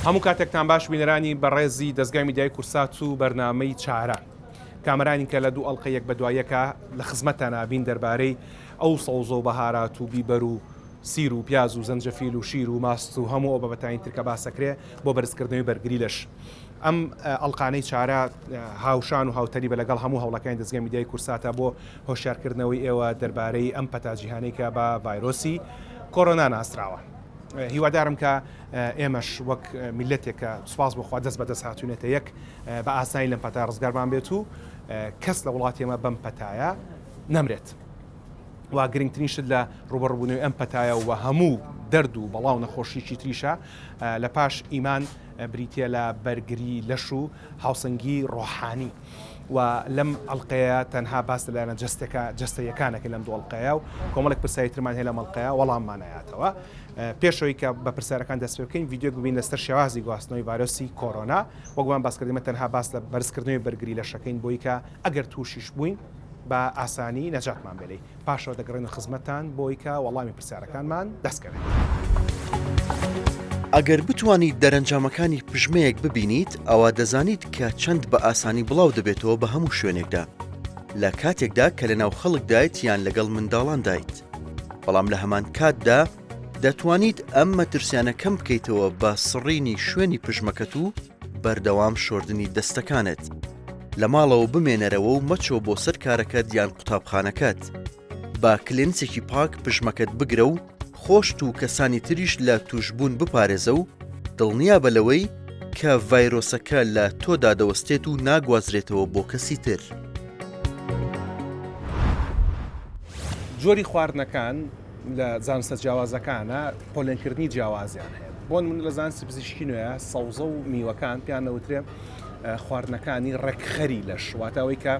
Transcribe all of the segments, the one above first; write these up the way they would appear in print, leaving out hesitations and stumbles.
هەموو کاتێکتان باش بینەرانی بەڕێزی دەستگای میدیای کورسات و بەرنامەی چاران کامەرانی کە لە دوو ئەڵلقە یەک بە دوایەکە لە خزمەتتان نابین دەربارەی ئەو سەوزە و بەهارات و بیبەر و سیر و پیاز و زەنجەفیل و شیر و ماست و هەموو ئەو بەبەتانی ترکە باسەکرێ بۆ بەرزکردنەوەی بەرگری لەش ئەم ئەڵقانەی چارە هاوشان و هاوتەری بە لەگەڵ هەموو هەوڵەکانی دەستگای میدیای کورساتە بۆ هۆشیارکردنەوەی ئێوە دەربارەی ئەم پەتاجیهانەی کە بە ڤایرۆسی کۆرۆنا ناسراوە. هیوادارم کە ئێمەش وەک میلەتێکە سوپاس بۆخوا دەست بەدەست هاتوونێتە یەک بە ئاسایی لەم پەتا ڕزگارمان بێت و کەس لە وڵاتی ئێمە بەم پەتایە نەمرێت. وا گرنگترین شت لە ڕوبەڕووبوونەوەی ئەم پەتایە و هەموو دەرد و بەڵاو نەخۆشیی تریشە لە پاش ئیمان بریتە لە بەرگری لەش و هاوسەنگی ڕۆحانی. و لەم ئەڵلقەیە تەنها باس لەلایەنە جەستەیەکانەکە لەم دوو ئەڵلقەیە و کۆمەڵێک پرساییترمان هەیە لەم ئەڵلقەیە وەڵاممانایەتەوە. پێشەوەی کە بە پرسیارەکان دەست پێ بکەین ڤیدیۆ ببین لەسەر شێوازی گواستنەوەی ڤایرۆسی کۆرۆنا وەکمان باسکردیمە تەنها باس لە بەرزکردنەوەی بەرگری لەشەکەین بۆی کە ئەگەر تووشیش بووین بە ئاسانی نەجاتمان بێت. پاشەوە دەگەڕێنە خزمەتتان بۆی کە وەڵامی پرسیارەکانمان دەستکەوێت. ئەگەر بتوانیت دەرەنجامەکانی پژمەیەک ببینیت ئەوە دەزانیت کە چەند بە ئاسانی بڵاو دەبێتەوە بە هەموو شوێنێکدا لە کاتێکدا کە لەناو خەڵک دایت یان لەگەڵ منداڵان دایت. بەڵام لە هەمان کاتدا دەتوانیت ئەم مەترسیانە کەم بکەیتەوە بە سڕینی شوێنی پژمەکەت و بەردەوام شۆردنی دەستەکانت. لە ماڵەوە بمێنەرەوە و مەچۆ بۆ سەر کارەکەت یان قوتابخانەکەت. با کلێنسێکی پاک پژمەکەت بگرە و خۆشت و کەسانی تریش لە توشبوون بپارێزە و دڵنیا بە لەوەی کە ڤایرۆسەکە لە تۆدا دەوەستێت و ناگوازرێتەوە بۆ کەسی تر. جۆری خواردنەکان لە زانستە جیاوازەکانە پۆلێنکردنی جیاوازیان هەیە. بۆ نمونە لە زانستی پزیشکی نوێیە سەوزە و میوەکان پێیان نەوترێ خواردنەکانی ڕێکخەری لەش واتەوەی کە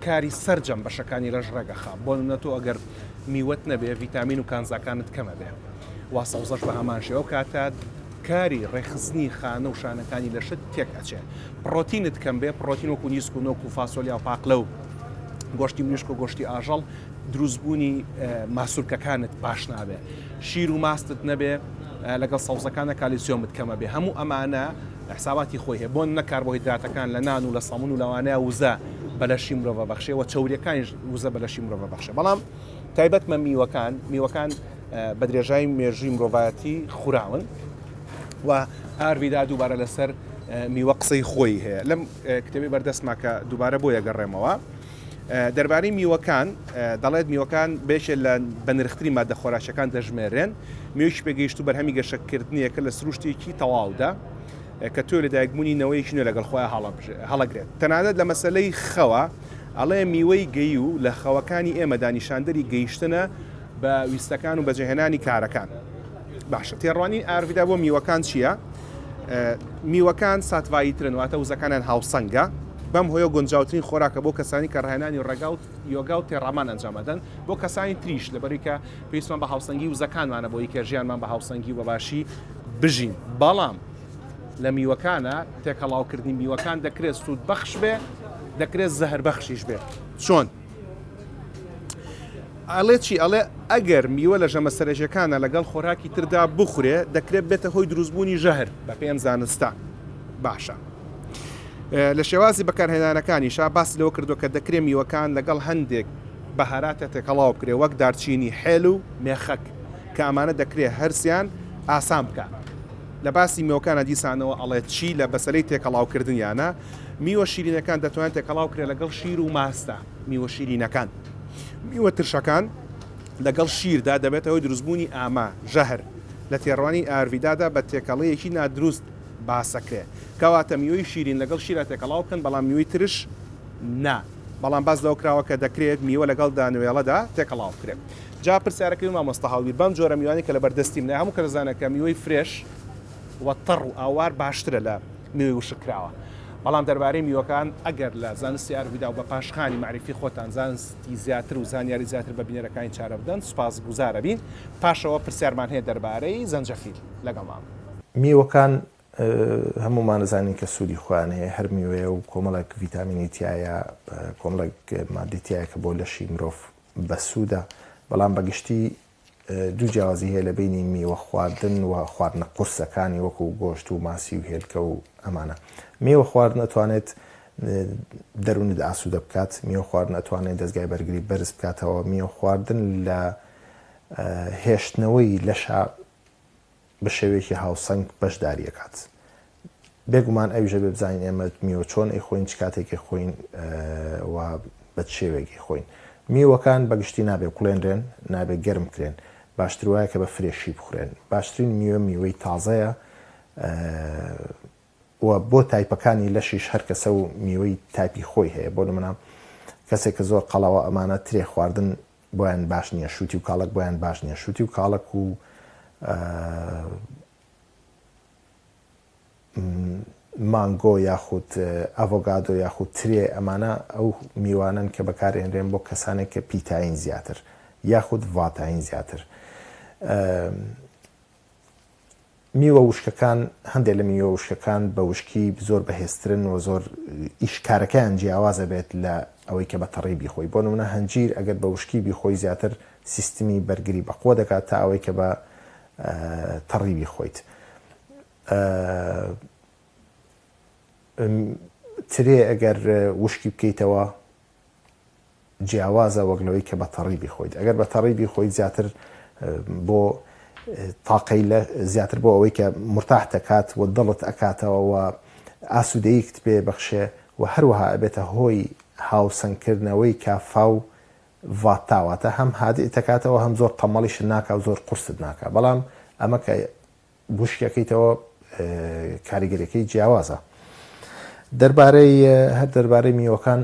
کاری سەرجەم بەشەکانی لەش ڕێگەخا. بۆ نمونە تۆ ئەگەر میوەت نەبێ ڤیتامین و کانزاکانت کەمە بێ وا سەوزەش بە هەمان شێوە کاتات کاری ڕێخستنی خانە و شانەکانی لەشت تێک ئەچێ. پرۆتینت کەم بێ پرۆتین وەکو نیسک و نۆک و فاسۆلیا و پاقلە و گۆشتی ملیشک و گۆشتی ئاژەڵ دروستبوونی ماسوولکەکانت باش نابێ. شیر و ماستت نەبێ لەگەڵ سەوزەکانە کالیسیۆمت کەمە بێ. هەموو ئەمانە حساباتی خۆی هەیە. بۆ نەکاربۆهیدراتەکان لە نان و لە سەمون و لەوانەیە وزە بەلەشی مرۆڤ بەخشێەوە چاوریەکانی وزە بەلەشی مرۆڤ بەخشێ. بەڵام تایبەتمە میوەکان بە درێژای مێژووی مرۆڤایەتی خوراون و ئارویدا دووبارە لەسەر میوە قسەی خۆی هەیە. لەم کتێبی بەردەستما کە دووبارە بۆ یەگەڕێمەوە دەربارەی میوەکان دەڵێت میوەکان بێشە لە بەنرختری مادە خۆراشەکان دەژمێرێن. میوەیەکی پێگەیشت و بەرهەمی گەشەکردنیەکە لە سروشتێکی تەواودا کە تۆ لە دایکبوونی نەوەیەکی نوێ لەگەڵ خۆیان هەڵەگرێت. تەنانەت لە مەسەلەی خەوە ئەڵێ میوەی گەی و لە خەوەکانی ئێمە دانیشاندەری گەیشتنە بە ویستەکان و بەجێهێنانی کارەکان. باشە تێڕوانی ئارویدا بۆ میوەکان چییە؟ میوەکان ساتڤاییترن واتە وزەکانیان هاوسەنگە. بەم هۆیە گونجاوترین خۆراکە بۆ کەسانی کە ڕاهێنانی ڕێگاوت یۆگا و تێڕامان ئەنجامەدەن بۆ کەسانی تریش لەبەری کە پێویستمان بە هاوسەنگی وزەکانمانە بۆی کە ژیانمان بە هاوسەنگی و بەباشی بژین. بەڵام لە میوەکانە تێکەڵاوکردنی میوەکان دەکرێت سوود بەخش بێ دەکرێت زەهر بەخشیش بێ. چۆن؟ ئەڵێ چی؟ ئەڵێ ئەگەر میوە لە ژەمە سەرەکیەکانە لەگەڵ خۆراکی تردا بخورێ دەکرێت بێتە هۆی دروستبوونی ژەهر بە پێم زانستا. باشە. لە شێوازی بەکارهێنانەکانیشا باس لەوە کردو کە دەکرێت میوەکان لەگەڵ هەندێک بەهاراتە تێکەڵاو بکرێ وەک دارچینی حێل و مێخەک کە ئەمانە دەکرێت هەرسیان ئاسان بکە. لە باسی میوەکانە دیسانەوە ئەڵێت چی لە بەسەرەی تێکەڵاوکردنیانە میوە شیرینەکان دەتوانێت تێکەڵاو کرێت لەگەڵ شیر و ماستە. میوە شیرینەکان میوە ترشەکان لەگەڵ شیردا دەبێت ئەوەی دروستبوونی ئاما ژەهر لە تێڕوانی ئارویدادا بە تێکەڵەیەکی نادروست باسەکرێ. کەواتە میوەی شیرین لەگەڵ شیرە تێکەڵاو بکەن بەڵام میوەی ترش نا. بەڵام باز لەو کراوە کە دەکرێت میوە لەگەڵ دانوێڵەدا تێکەڵاو بکرێت. جا پرسیارەکەی مامۆستا هەڵبیر بەم جۆرە میوانی کە لە بەردەستی منە هەموو کەرزانەکە میوەی فرێش وەتەڕ و ئاوار باشترە لە میوەی وشکراوە. بەڵام دەربارەی میوەکان ئەگەر لە زانستی ئارویدا و بە پاشخانی معرفی خۆتان زانستی زیاتر و زانیاری زیاتر بە بینەرەکانی چارە بدەن سوپاس گوزارە بین. پاشەوە پرسیارمان هەیە دەربارەی زەنجەفیل لەگەڵمان. میوەکان هەمومان نزانین کە سوودی خۆیان هەیە هەر میوەیە و کۆمەڵێک ڤیتامینی تایە کۆمەڵێک مادی تایە کە بۆ لەشی مرۆڤ بە سوودە. بەڵام بەگشتی دوو جیاوازی هەیە لە بینی میوە خواردن و خواردنە قورسەکانی وەکو گۆشت و ماسی و هێلکە و ئەمانە. میوە خواردن ئەتوانێت دەروونت ئاسوودە بکات، میوە خواردن ئەتوانێت دەستگای بەرگری بەرز بکاتەوە، میوە خواردن لە هێشتنەوەی لەشە بە شێوەیەکی هاوسەنگ بەشداریەکات. بێگومان ئەوژە بێ بزانین ئێمە میوە چۆن ئەیخۆین، چ کاتێکی خۆین و بە شێوێکی خۆین. میوەکان بەگشتی نابێ کوڵێنرێن، نابێ گەرم کرێن، باشتر وایە کە بە فرێشی بخورێن. باشترین میوەی تازەیە و بۆ تایپەکانی لەشیش هەر کەسە و میوەی تایپی خۆی هەیە. بۆ نمونە کەسێک کە زۆر قەڵەوە ئەمانە ترێ خواردن بۆیان باش نییە، شووتی و کاڵک بۆیان باش نییە. شووتی و کاڵک و مانگۆ یاخود ئەڤۆگادۆ یاخود ترێ ئەمانە ئەو میوانن کە بەکارهێنرێن بۆ کەسانێک کە پیتاین زیاتر یاخود ڤاتاین زیاتر. میوە وشکەکان هەندێک لە میوە وشکەکان بە وشکی زۆر بەهێزترن و زۆر ئیشکارەکەیان جیاوازە بێت لە ئەوەی کە بە تەڕی بیخۆی. بۆ نمونە هەنجیر ئەگەر بە وشکی بیخۆی زیاتر سیستمی بەرگری بەقۆ دەکات تا ئەوەی کە بە تەڕی بیخۆیت. ترێ ئەگەر وشکی بکەیتەوە جیاوازە وەک لەوەی کە بە تەڕی بیخۆیت. ئەگەر بە تەڕی بیخۆیت زیاتر بۆ تاقەی زیاتر بۆ ئەوەی کە مرتاح دەکات و دڵت ئەکاتەوە و ئاسوودەیەکت پێ بەخشێ و هەروەها ئەبێتە هۆی هاوسەنگکردنەوەی کافا و ڤاتاواتە هەم هادی دەکاتەوە هەم زۆر تەمەڵیش ناکە و زۆر قورست ناکە. بەڵام ئەمە کە وشکەکەیتەوە کاریگەریەکەی جیاوازە. دەربارەی میوەکان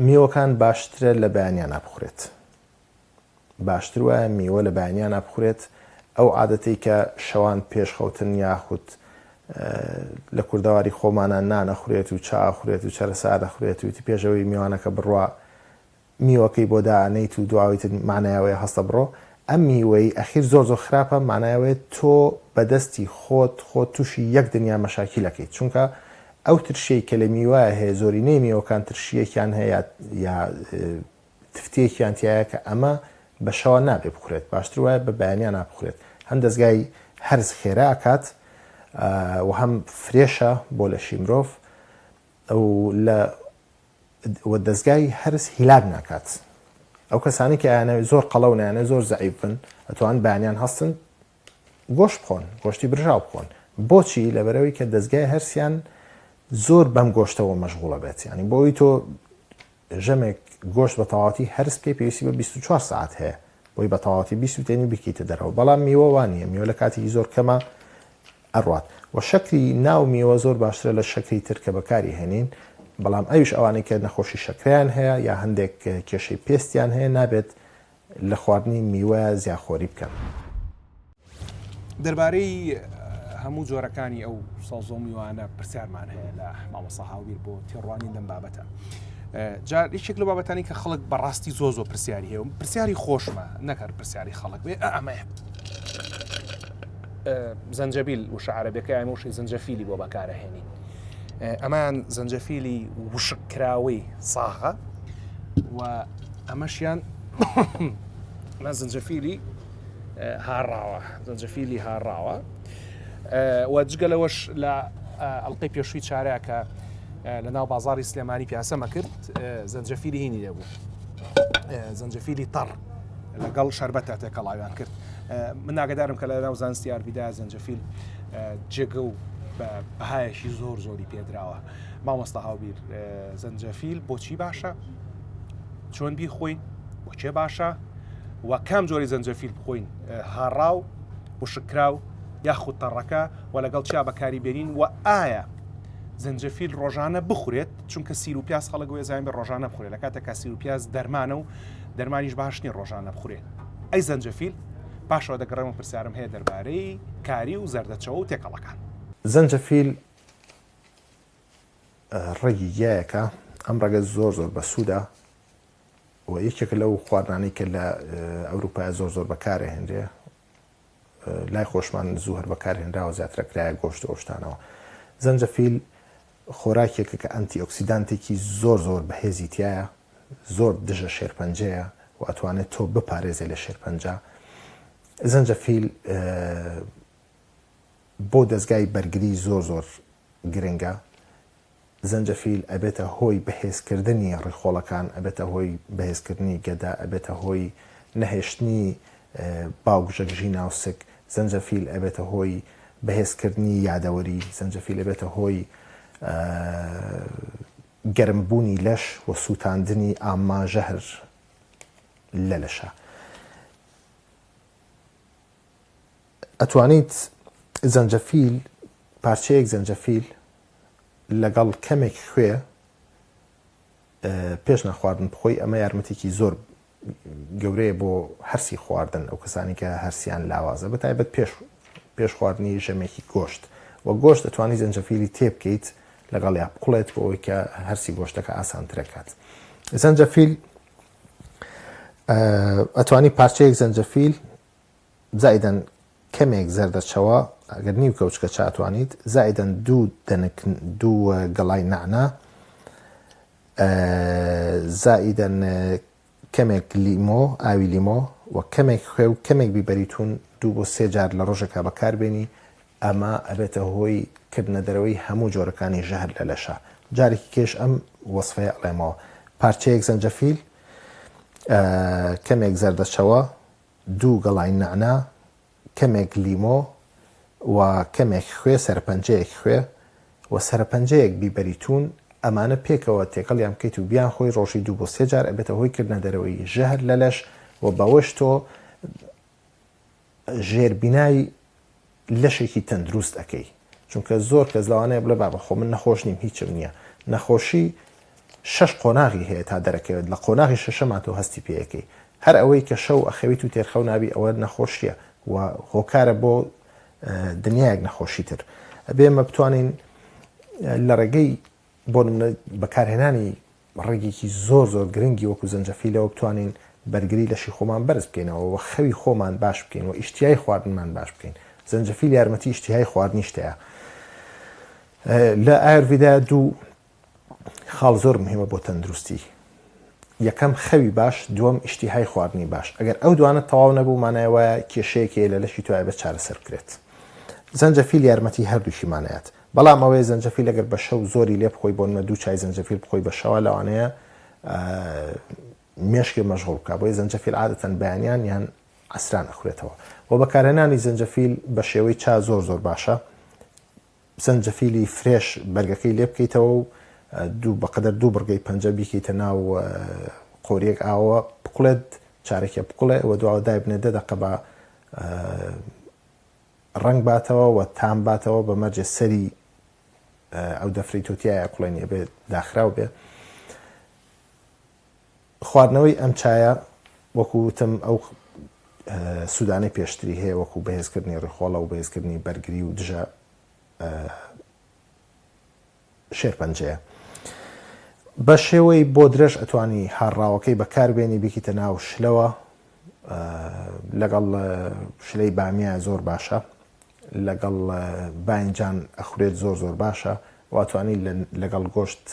میوەکان باشترە لە بەیانیان بخورێت. باشتر وایە میوە لە بەیانیان بخورێت. ئەو عادەتەی کە شەوان پێشخەوتن یاخود لە کوردەواری خۆمانە نانەخورێت و چاخورێت و چەرەسا دەخورێت و پێشەوەی میوانەکە بڕوا میوەکەی بۆ دانیت و دوایت مانایەوەی هەستە بڕۆ، ئەم میوەی ئەخیر زۆر زۆر خراپە، مانایەوەیت تۆ بەدەستی خۆت تووشی یەک دنیا مەشاکیلەکەیت. چونکە ئەو ترشەی کە لە میوایە هەیە زۆرینەی میوەکان ترشیەکیان هەیە یا تفتەیەکیان تایە کە ئەمە بە شەوە نابێ بخورێت. باشتر وایە بە بەیانیان نابخورێت. هەم دەستگای هەرز خێرا ئەکات و هەم فرێشە بۆ لەشی مرۆڤ و دەستگای هەرز هیلاک ناکات. ئەو کەسانی کە یانە زۆر قەڵەو نیانە زۆر زەعیفن ئەتوان بەیانیان هەستن گۆشت بخۆن، گۆشتی برژاو بخۆن. بۆچی؟ لەبەرەوەی کە دەستگای هەرسیان زۆر بەم گۆشتەوە مەشغوڵە بێت. ینی بۆی تۆ ژەمێک گۆشت بە تەواوەتی هەرس پێی پێویستی بە 24 ساعت هەیە بۆی بە تەواوەتی بیستنی بکەیتە دەرەوە. بەڵام میوە وانە، میوە لە کاتێکی زۆر کەمە ئەڕوات و شەکری ناو میوە زۆر باشترە لە شەکری تر کە بەکاری هێنین. بەڵام ئەویش ئەوانەی کە نەخۆشی شەکریان هەیە یا هەندێک کێشەی پێستیان هەیە نابێت لە خواردنی میوە زیاخۆری بکەن. دەربارەی هەموو جۆرەکانی ئەو سەوزە و میوانە پرسیارمان هەیە لە مامۆستا هاوبیر بۆ تێڕوانین لەم بابەتە. جار یەکێک لە بابەتانی کە خەڵک بەڕاستی زۆر پرسیاری هەیە و پرسیاری خۆشمە نەکەر پرسیاری خەڵک بێ ئەمەیە زەنجەبیل وشە عەرەبیەکە ئەمەوشی زەنجەفیلی بۆ بەکارەهێنین. ئەمان زەنجەفیلی وشکراوەی ساغە و ئەمەشیان زەنجەفیلی هاڕاوە و جگە لەوەش لە ئەڵلقەی پێشووی چارەیە کە لە ناو بازاری سلێمانی پیاسەمە کرد زەنجەفیلی هینی دەبوو، زەنجەفیلی تەڕ لەگەڵ شەربەتە تێکەڵاویان کرد. من ناگەدارم کە لە ناو زانستی یاربیدا زەنجەفیل جێگە و بەهایەشی زۆری پێدراوە. مامۆستا هاوبیر زەنجەفیل بۆچی باشە؟ چۆن بیخۆین؟ بۆچێ باشە؟ و کام جۆری زەنجەفیل بخۆین؟ هاڕاو، وشکراو یاخود تەڕەکە و لەگەڵ چیا بەکاری بێنین و ئایا زەنجەفیل ڕۆژانە بخورێت؟ چونکە سیر و پیاز خەڵک گوێزانین بە ڕۆژانە بخورێت لە کاتێک کە سیر و پیاز دەرمانە و دەرمانیش باش نیە ڕۆژانە بخورێت. ئەی زەنجەفیل پاشەوە دەگەڕێمە پرسیارم هەیە دەربارەی کاری و زەردەچەوە و تێکەڵەکان. زەنجەفیل ڕێگی گیایەکە، ئەم ڕێگە زۆر بەسوودە و یەکێکە لەو خواردانەی کە لە ئەوروپای زۆر بەکارهێنرێ. لای خۆشمان زوو هەر بەکارهێنراوە زیاترە کرایە گۆشت و ئەو شتانەوە. زەنجەفیل خۆراکێکە کە ئەنتی ئۆکسیدانتێکی زۆر زۆر بەهێزی تایە، زۆر دژە شێرپەنجەیە و ئەتوانێت تۆ بپارێزێ لە شێرپەنجە. زەنجەفیل بۆ دەستگای بەرگری زۆر زۆر گرنگە. زەنجەفیل ئەبێتە هۆی بەهێزکردنی ڕێخۆڵەکان، ئەبێتە هۆی بەهێزکردنی گەدا، ئەبێتە هۆی نەهێشتنی باوگژەکژی ناوسک. زەنجەفیل ئەبێتە هۆی بەهێزکردنی یادەوەری. زەنجەفیل ئەبێتە هۆی گەرمبوونی لەش و سووتاندنی ئاماژەهر لە لەشە. ئەتوانیت زەنجەفیل، پارچەیەک زەنجەفیل لەگەڵ کەمێک خوێ پێش نەخواردن بخۆی. ئەمە یارمەتێکی زۆر گەورەیە بۆ هەرسی خواردن ئەو کەسانی کە هەرسیان لاوازە، بەتایبەت پێش خواردنی ژەمێکی گۆشت. و گۆشت دەتوانانی زەنجەفیلی تێبکەیت لەگەڵ یا بقڵێت بۆ ئەوەی کە هەرسی گۆشتەکە ئاسانترەکات. زەنجەفیل ئەتوانی پارچەیەک زەنجەفیل زائیدەن کەمێک زەردەچەوە، ئەگەر نیو کەوچکە چاتوانیت، زائیدەن دوو گەڵای نعنا، زائیدەن کەمێک لیمۆ، ئاوی لیمۆ و کەمێک خوێ و کەمێک بیبەریتون 2 بۆ 3 جار لە ڕۆژێکا بەکاربێنی. ئەمە ئەبێتە هۆی کردنە دەرەوەی هەموو جۆرەکانی ژەهر لە لەشە. جارێکی کێش ئەم وەسفەیە ئەڵێمەوە: پارچەیەک زەنجەفیل، کەمێک زەردەچەوە، 2 گەڵای نعنا، کەمێک لیمۆ و کەمێک خوێ، سەرپەنجەیەک خوێ و سەرپەنجەیەک بیبەریتون. ئەمانە پێکەوە تێکەڵیان بکەیت و بیان خۆی ڕۆژی 2 بۆ 3 جار ئەبێتە هۆی کردنە دەرەوەی ژەهر لە لەش و بەوەش تۆ ژێربینای لەشێکی تەندروست ئەەکەی. چونکە زۆر کەس لەوانەیە بڵێ بابەخۆ من نەخۆش نیم، هیچم نییە. نەخۆشی 6 قۆناغی هەیە تا دەرەکەوێت، لە قۆناغی شەشەما تۆ هەستی پێەکەی. هەر ئەوەی کە شەو ئەخەویت و تێرخەو نابی ئەوە نەخۆشیە و هۆکارە بۆ دنیایەک نەخۆشی تر. ئەبێ ئێمە بتوانین لە ڕێگەی بۆ بەکارهێنانی ڕێگێکی زۆر زۆر گرنگی وەکو زەنجەفیلەوە بتوانین بەرگری لەشی خۆمان بەرز بکەینەوە و خەوی خۆمان باش بکەین و ئیشتیای خواردنمان باش بکەین. زەنجەفیل یارمەتی ئیشتیهای خواردنی شتەیە. لە ئایورویدا 2 خاڵ زۆر مهمە بۆ تەندروستی. یەکەم خەوی باش، دووەم ئیشتیهای خواردنی باش. ئەگەر ئەو دوانە تەواو نەبوو مانایەوە کێشەیەکی لە لەشی توای بە چارەسەر بکرێت. زەنجەفیل یارمەتی هەردووشیمانەیەت. بەڵام ئەوەی زەنجەفیل ئەگەر بە شەو زۆری لێ بخۆی بۆ 2 چای زەنجەفیل بخۆی بە شەوە لەوانەیە مێشکی مەشغوڵ بکە. بۆی زەنجەفیل عادەتەن بەیانیان یان عەسران ئەخورێتەوە. و بەکارهێنانی زەنجەفیل بە شێوەی چا زۆر زۆر باشە. زەنجەفیلی فرێش بەرگەکەی لێ بکەیتەوە و بەقەدەر 2 بڕگەی پەنجە بیکەیتە ناو قۆریەک ئاوە بقڵێت، چارێکە بقڵێ و دواوە دای بنێ 10 دەقە بە ڕنگ باتەوە و تام باتەوە بە مەرجێ سەری ئەو دەفریتوتیایە قوڵێنیە بێ داخراو بێ. خواردنەوەی ئەم چایە وەکوتم ئەو سوودانەی پێشتری هەیە وەکو بەهێزکردنی ڕێخۆڵە و بەهێزکردنی بەرگری و دژە شێرپەنجەیە. بە شێوەی بۆ درێژ ئەتوانی هاڕاوەکەی بەکاربێنی بیکیتە ناو شلەوە، لەگەڵ شلەی بامیە زۆر باشە، لەگەڵ باینجان ئەخورێت زۆر زۆر باشە، واتوانی لەگەڵ گۆشت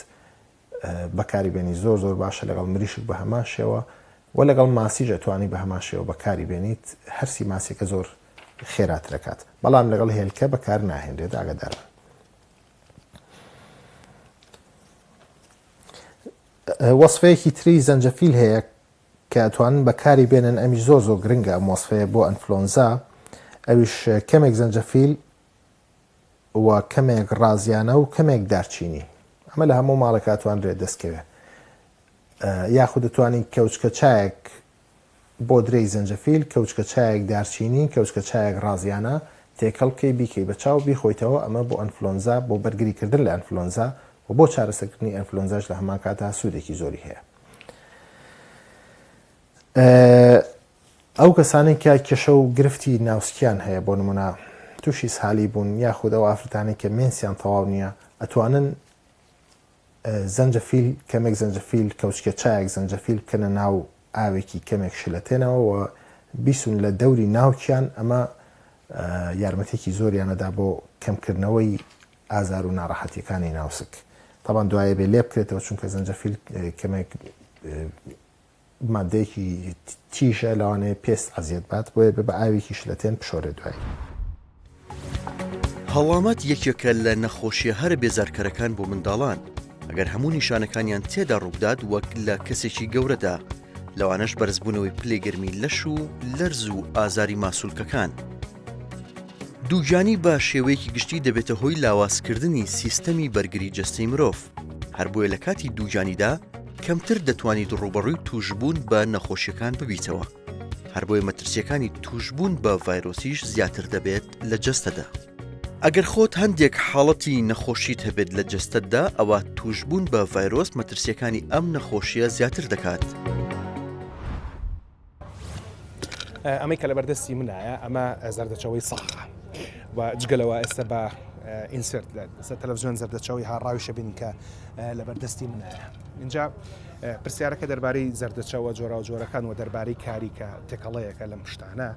بەکاری بێنی زۆر زۆر باشە، لەگەڵ مریشک بە هەمان شێوە و لەگەڵ ماسیژ ئەتوانی بە هەمان شێوە بەکاری بێنیت. هەرسی ماسێکە زۆر خێراترەکات، بەڵام لەگەڵ هێلکە بەکار ناهێنرێت. ئاگادارن. وەسفەیەکی تری زەنجەفیل هەیە کە ئەتوانن بەکاری بێنن، ئەمیش زۆر زۆر گرنگە ئەم وەسفەیە بۆ ئەنفلۆنزا. ئەویش کەمێک زەنجەفیل و کەمێک ڕازیانە و کەمێک دارچینی. ئەمە لە هەموو ماڵێک ئەتوانرێت دەستکەوێت. یاخود دەتوانین کەوچکە چایەک بۆ درەی زەنجەفیل، کەوچکە چایەک دارچینی، کەوچکە چایەک ڕازیانە تێکەڵکەی بیکەی بە چاو بیخۆیتەوە. ئەمە بۆ ئەنفلۆنزا، بۆ بەرگریکردن لە ئەنفلۆنزا و بۆ چارەسەرکردنی ئەنفلۆنزاش لە هەمان کاتە سوودێکی زۆری هەیە. ئەو کەسانێک کە کێشە و گرفتی ناوسکیان هەیە، بۆ نمونە تووشی سالی بوون یاخود ئەو ئافرەتانێک کە مێنسیان تەواو نییە، ئەتوانن زەنجەفیل، کەمێک زەنجەفیل، کەوچکە چایەک زەنجەفیل بکەنە ناو ئاوێکی کەمێک شلەتێنەوە و بیسون لە دەوری ناوکیان. ئەمە یارمەتێکی زۆریانەدا بۆ کەمکردنەوەی ئازار و ناڕەحەتیەکانی ناوسک تاوان دوایە بێ لێ بکرێتەوە چونکە زەنجەفیل کەمێک مادەیەکی تیژە لەوانەیە پێست ئەزیێت بات بۆیە بە ئاوێکی شلەتێن پشۆرێ دوای. هەڵامەت یەکێکە لە نەخۆشیە هەر بێزارکەرەکان بۆ منداڵان ئەگەر هەموو نیشانەکانیان تێدا ڕوودات وەک لە کەسێکی گەورەدا لەوانەش بەرزبوونەوەی پلێگەرمی لەش و لەرز و ئازاری ماسوولکەکان. دووگیانی بە شێوەیەکی گشتی دەبێتە هۆی لاوازکردنی سیستەمی بەرگری جەستەی مرۆڤ هەر بۆیە لە کاتی دووگیانیدا کەمتر دەتوانیت ڕوبەڕووی توشبوون بە نەخۆشیەکان ببیتەوە هەر بۆیە مەترسیەکانی توشبوون بە ڤایرۆسیش زیاتر دەبێت لە جەستەدا. ئەگەر خۆت هەندێک حاڵەتی نەخۆشیت هەبێت لە جەستەتدا ئەوە توشبوون بە ڤایرۆس مەترسیەکانی ئەم نەخۆشیە زیاتر دەکات. ئەمەی کە لە بەردەستی منایە ئەمە زەردەچەوەی ساخە و جگەلەوە ئێستا بە ئینسرت تەلەڤیزیۆن زەردەچەوەی هاڕاویشە بینین کە لە بەردەستی منایە. اینجا پرسیارەکە دەربارەی زەردەچەوە جۆرا و جۆرەکان و دەربارەی کاری کە تێکەڵەیەکە لەم شتانە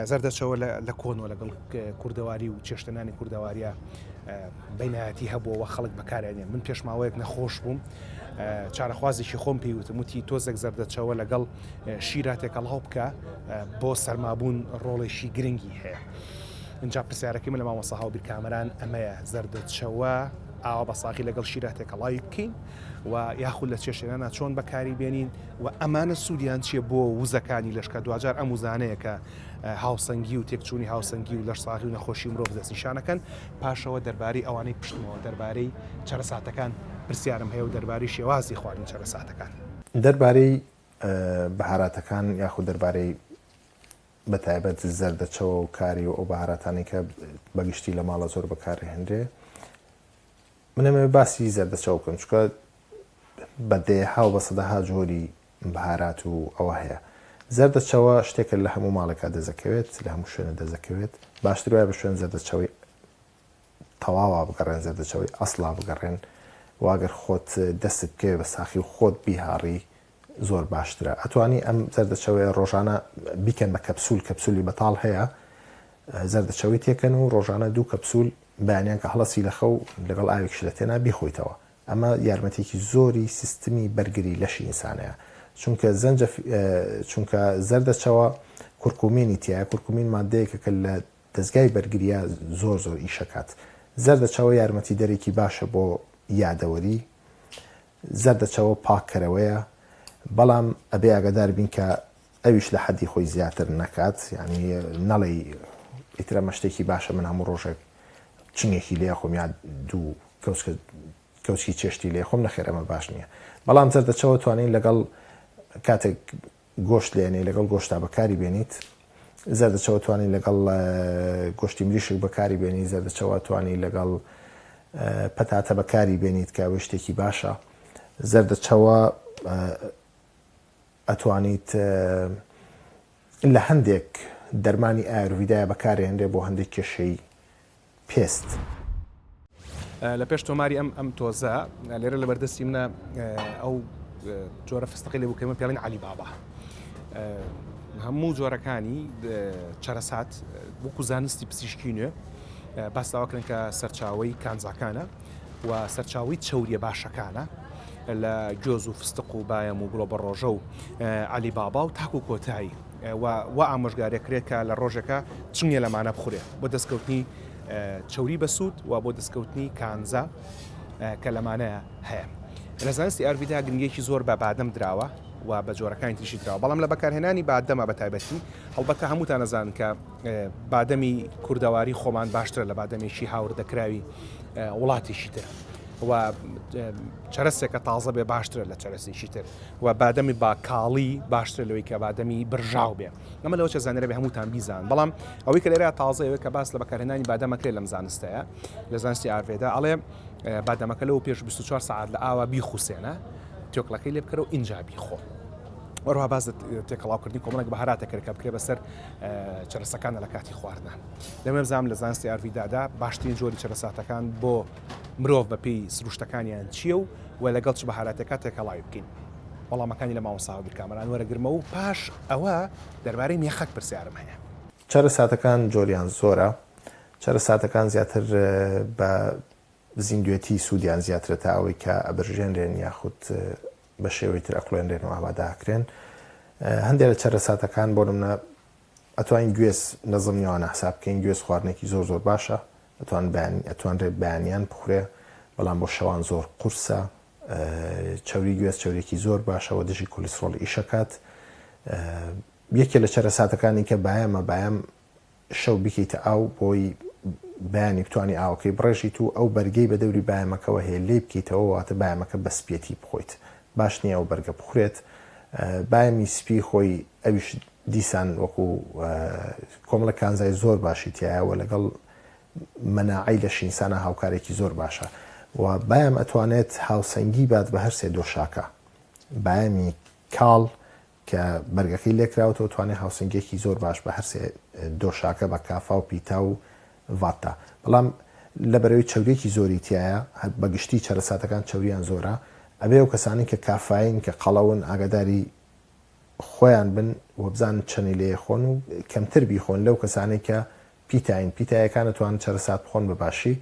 زەردەچەوە لە کۆنەوە لەگەڵ کوردەواری و چێشتەنانی کوردەواریە بەینایەتی هەبووەوە خەڵک بەکارێنێن. من پێشماوەیەک نەخۆش بووم چارەخوازێکی خۆم پێیوتم وتی تۆزێک زەردەچەوە لەگەڵ شیرە تێکەڵاو بکە بۆ سەرمابوون ڕۆڵێکی گرنگی هەیە. اینجا پرسیارەکەی من لە مامۆستا هاوبیر کامەران ئەمەیە زەردەچەوە ئاوا بەساقی لەگەڵ شیرە تێکەڵاوی بکەین و یاخود لە چێشتێنانە چۆن بەکاری بێنین و ئەمانە سوودیان چییە بۆ وزەکانی لەشکە دوجار ئەم وزانەیە کە هاوسەنگی و تێکچوونی هاوسەنگی و لەش ساغی و نەخۆشی مرۆڤ دەستنیشانەکەن پاشەوە دەربارەی ئەوانەی پشتمەوە دەربارەی چەرەساتەکان پرسیارم هەیە و دەربارەی شێوازی خواردن چەرەساتەکان دەربارەی بەهاراتەکان یاخود دەربارەی بەتایبەت زەردەچەوە و کاری و ئەو بەهاراتانی کە بەگشتی لە ماڵە زۆر بەکارهێنرێ منەمە باسی زەردەچەوە بکەم چکە بەدەیەها و بە سەدەها جۆری بەهارات و ئەوە هەیە. زەردەچەوە شتێکە لە هەموو ماڵێکا دەزەکەوێت لە هەموو شوێنە دەزەکەوێت باشتر وایە بە شوێن زەردەچەوەی تەواوە بگەڕێن زەردەچەوەی ئەسڵا بگەڕێن واگەر خۆت دەست بکەوێت بە ساخی و خۆت بیهاڕی زۆر باشترە. ئەتوانی ئەم زەردەچەوەی ڕۆژانە بیکەن بە کەپسولی بەتاڵ هەیە زەردەچەوەی تێکەن و ڕۆژانە 2 کەپسول بەیانیان کە هەڵەسی لە خەو لەگەڵ ئاوێکش لە تێنا بیخۆیتەوە. ئەمە یارمەتێکی زۆری سیستمی بەرگری لەشی ئینسانەیە چونکە زەردەچەوە کورکومێنی تایە کورکومین مادەیەکە کە لە دەستگای بەرگریە زۆر ئیشەکات. زەردەچەوە یارمەتی دەرێکی باشە بۆ یادەوەری زەردەچەوە پاککەرەوەیە بەڵام ئەبێ ئاگادار بین کە ئەویش لە حەدی خۆی زیاتر نەکات یعنی نەڵێ ئیترە مەشتێکی باشە من هەموو ڕۆژێک چنگێکی لێ خۆم یا 2 کەوچی چێشتی لێ خۆم نەخێر ئەمە باش نییە. بەڵام زەردەچەوە توانین لەگەڵ کاتێک گۆشت لێنێ لەگەڵ گۆشتا بەکاری بێنیت زەردەچەوە توانین لەگەڵ گۆشتی مریشک بەکاری بێنی زەردەچەوە توانی لەگەڵ پەتاتە بەکاری بێنیت کە ئەوە شتێکی باشە. زەردەچەوە ئەتوانیت لە هەندێک دەرمانی ئایرویدایە بەکارهێنرێ بۆ هەندێک کێشەی پێست. لە پێش تۆماری ئەم تۆزە لێرە لە بەردەستی منە ئەو جۆرە فستەقی لێ بووکەمە پێڵین علی بابا هەموو جۆرەکانی چەرەسات وەکو زانستی پزیشکی نوێ باستاواکرن کە سەرچاوی کانزاکانە و سەرچاوی چەوریە باشەکانە لە گوێز و فستق و باەم و گڵۆ بە ڕۆژە و علی بابا و تاکو کۆتایی و ئامۆژگارێکرێت کە لە ڕۆژەکە چنگێ لەمانە بخورێ بۆ دەستکەوتنی چەوری بەسوود و بۆ دەستکەوتنی کانزا کە لەمانەیە هەیە. لە زانستی ئارویدا گرنگێکی زۆر بە بادەم دراوە و بە جۆرەکانی تریشی دراوە بەڵام لە بەکارهێنانی بادەمە بە تایبەتی هەڵبەتە هەمووتان نەزان کە بادەمی کوردەواری خۆمان باشترە لە بادەمێکی هاوردەکراوی وڵاتیشی تر و چەرەسێکە تازە بێ باشترە لە چەرەسێکی تر و بادەمی با کاڵی باشتر لەوەی کە بادەمی برژاو بێ ئەمە لەوە چە زانێرە بێ هەمووتان بیزان بەڵام ئەوەی کە لێرە تازەیەوە کە باس لە بەکارهێنانی بادەمەکرێت لەم زانستەیە لە زانستی ئاروێدا ئەڵێ بادەمەکە لەوە پێش 24 ساعت لە ئاوا بیخوسێنە تۆکڵەکەی لێ بکەرە و ئینجا بیخۆ وەروها باز تێکەڵاوکردنی کۆمەڵێک بەهاراتێکەکە بکرێ بەسەر چەرەسەکانە لە کاتی خواردن لەمە بزانام لە زانستی ئارویدادا باشترین جۆری چەرەساتەکان بۆ مرۆڤ بەپێی سروشتەکانیان چییە و لەگەڵ چ بەهاراتەکە تێکەڵاوی بکەین وەڵامەکانی لە مامۆستا هاوبیر کامەران وەرەگرمە و پاش ئەوە دەربارەی مێخەک پرسیارم هەیە. چەرەساتەکان جۆریان زۆرە چەرەساتەکان زیاتر بە زیندوێتی سوودیان زیاترە تا ئەوەی کە ئەبرژێنرێن یاخود بە شێوەی تر ئەقلێنرێنەوە ئامادەکرێن. هەندێک لە چەرەساتەکان بۆ نمونە ئەتوانین گوێز نەزمنیەوە حساب بکەین، گوێز خواردنێکی زۆر زۆر باشە، ئەتوانرێت بەیانیان بخورێ، بەڵام بۆ شەوان زۆر قورسە. چاوری گوێز چاورێکی زۆر باشەوە دژی کۆلیسترۆڵ ئیشەکات. یەکێ لە چەرەساتەکانی کە بایەم شەو بکەیتە ئاو بۆی بەیانی بتوانانی ئاوەکەی بڕێژیت و ئەو بەرگەی بە دەوری بایەمەکەەوە هەیە لێ بکەیتەوە، واتە بایەمەکە بە سپێتی بخۆیت، باش نییە ئەو بەرگە بخورێت. بایەمی سپی خۆی ئەویش دیسان وەکو کۆمەڵە کانزای زۆر باشی تایەوە لەگەڵ مەناعی لە شینسانە هاوکارێکی زۆر باشە و بایەم ئەتوانێت هاوسەنگی بات بە هەر سێ دۆشاکە. بایەمی کاڵ کە بەرگەکەی لێکراوەوە توانێت هاوسنگێکی زۆر باش بە هەر سێ دۆشاکە بە کافا و پیتا و ڤاتە. بەڵام لە بەرەوەی چاورێکی زۆری تایە بەگشتی چەرەساتەکان چاوریان زۆرە، ئەبێ و کەسانی کە کافاین کە قەڵەون ئاگاداری خۆیان بن و بزان چەنی لێ خۆن و کەمتر بیخۆن لەو کەسانی کە پیتایەکان دەتوانن چەرەسات بخۆن بە باشی.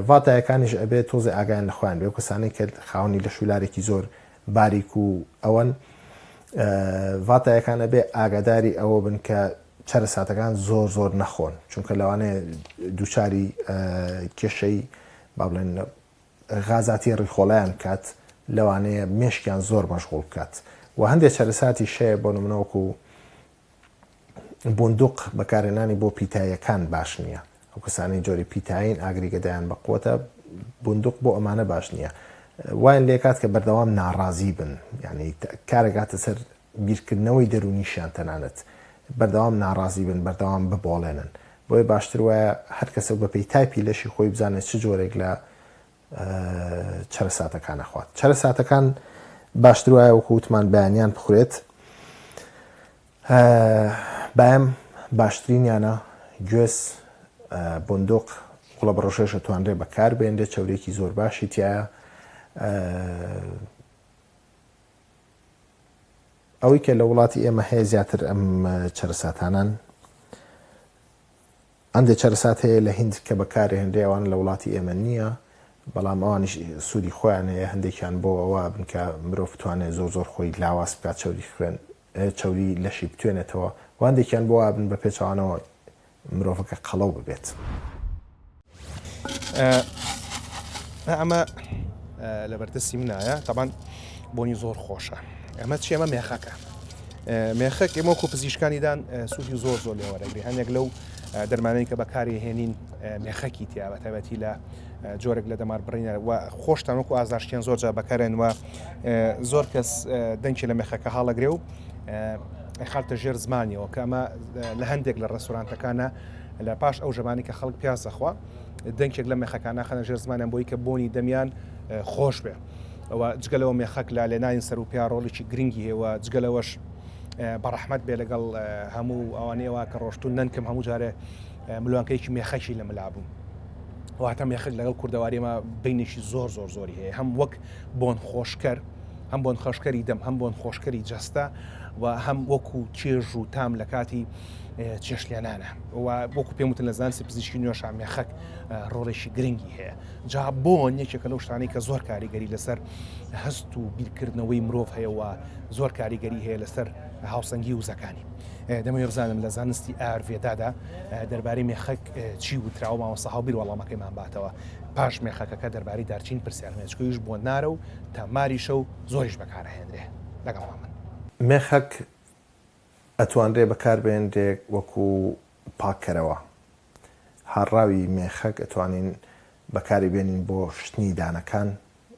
ڤاتایەکانیش ئەبێت تۆزی ئاگایان لە خۆیان بێ و کەسانی کە خاوەنی لە شولارێکی زۆر باریک و ئەوەن ڤاتایەکانە بێ ئاگاداری ئەوە بن کە چەرەساتەکان زۆر زۆر نەخۆن، چونکە لەوانەیە دووچاری کێشەی با بڵێن غازاتی ڕیخۆڵیان کات، لەوانەیە مێشکیان زۆر مەشغوڵ بکات. و هەندێک چەرەساتی شەیە بۆ نمونەوەکو بندوق بەکارهێنانی بۆ پیتایەکان باش نییە. ئەو کەسانی جۆری پیتاین ئاگریگەدایان بە قوتە، بندوق بۆ ئەمانە باش نییە. وایان لێکات کە بەردەوام ناڕازی بن، یعنی کارێکاتە سەر بیرکردنەوەی دەرونیشیان تەنانەت بەردەوام ناڕازی بن، بەردەوام ببۆڵێنن. بۆیە باشتر وایە هەر کەسە بە پێی تایپی لەشی خۆی بزانێت چ جۆرێک لە چەرەساتەکانە خوات. چەرەساتەکان باشتر وایە وەکو وتمان بەیانیان بخورێت. بایم باشترینیانە گوێز، بندوق، وڵە بەڕۆژێش دەتوانرێت بەکار بێنرێت، چاورێکی زۆر باشی تایە. ئەوەی کە لە وڵاتی ئێمە هەیە زیاتر ئەم چەرەساتانان، ئەندێک چەرەسات هەیە لە هیند کە بەکارهێنرێ، ئەوان لە وڵاتی ئێمە نییە، بەڵام ئەوانیش سوودی خۆیان هەیە. هەندێکیان بۆ ئەوە بن کە مرۆڤ بتوانێت زۆر زۆر خۆی لاواز بکات، چاوری لەشی بتوێنێتەوە، و هەندێکیان بۆ بن بە پێچوانەوە مرۆڤەکە قەڵەو ببێت. ئەمە لە بەردەستی منایە، تەبان بۆنی زۆر خۆشە. ئەمە چی؟ ئەمە مێخەکە. مێخەک ئێمە وەکو پزیشکانیدان سوودی زۆر زۆر لێوەرەگری. هەندێک لەو دەرمانەی کە بەکاری هێنین مێخەکی تیا بە تایبەتی لە جۆرێک لە دەمار بڕینە و خۆشتان وەکو ئازارشتیان زۆر جا بەکارێن و زۆر کەس دەنگی لە مێخەکە هەڵەگرێ و خاتە ژێر زمانیەوە کە ئەمە لە هەندێک لە ڕێستۆرانتەکانە لە پاش ئەو ژەمانی کە خەڵک پیاز دەخوا دەنگێک لە مێخەکانە خەنە ژێر زمانیان بۆی کە بۆنی دەمیان خۆش بێ. ئەوە جگەلەوە مێخەک لا لێناین سەر و پیاڕۆڵێکی گرنگی هەیە و جگەلەوەش بەڕەحمەت بێ لەگەڵ هەموو ئەوانەیەوە کە ڕۆشتون نەنکەم هەموو جارێ ملوانکەیەکی مێخەکی لە ملابوو. واتە مێخەک لەگەڵ کوردەواریمە بینێکی زۆر زۆر زۆری هەیە، هەم وەک بۆن خۆشکەر، هەم بۆن خۆشکەری دەم، هەم بۆن خۆشکەری جەستە و هەم وەکو چێژ و تام لە کاتی چێشلێنانە. و وەکو پێم وتن لە زانستی پزیشکی نوێش مێخەک ڕۆڵێکی گرنگی هەیە. جا بۆن یەکێکە لەو شتانەی کە زۆر کاریگەری لەسەر هەست و بیرکردنەوەی مرۆڤ هەیە و زۆر کاریگەری هەیە لەسەر هاوسەنگی وزەکانی. دەمەوێت بزانم لە زانستی ئاروێدادا دەربارەی مێخەک چی وتراوە مامۆستا هاوبیر وەڵامەکەیمان باتەوە. پاش مێخەکەکە دەربارەی دارچین پرسیارمێچکۆیش بۆ نارە و تەماریشە و زۆریش بەکارهێنرێ. لەگەڵ من مێخەک ئەتوانرێ بەکاربێنرێک وەکو پاکەرەوە. هاڕاوی مێخەک ئەتوانین بەکاری بێنین بۆ شتنی دانەکان،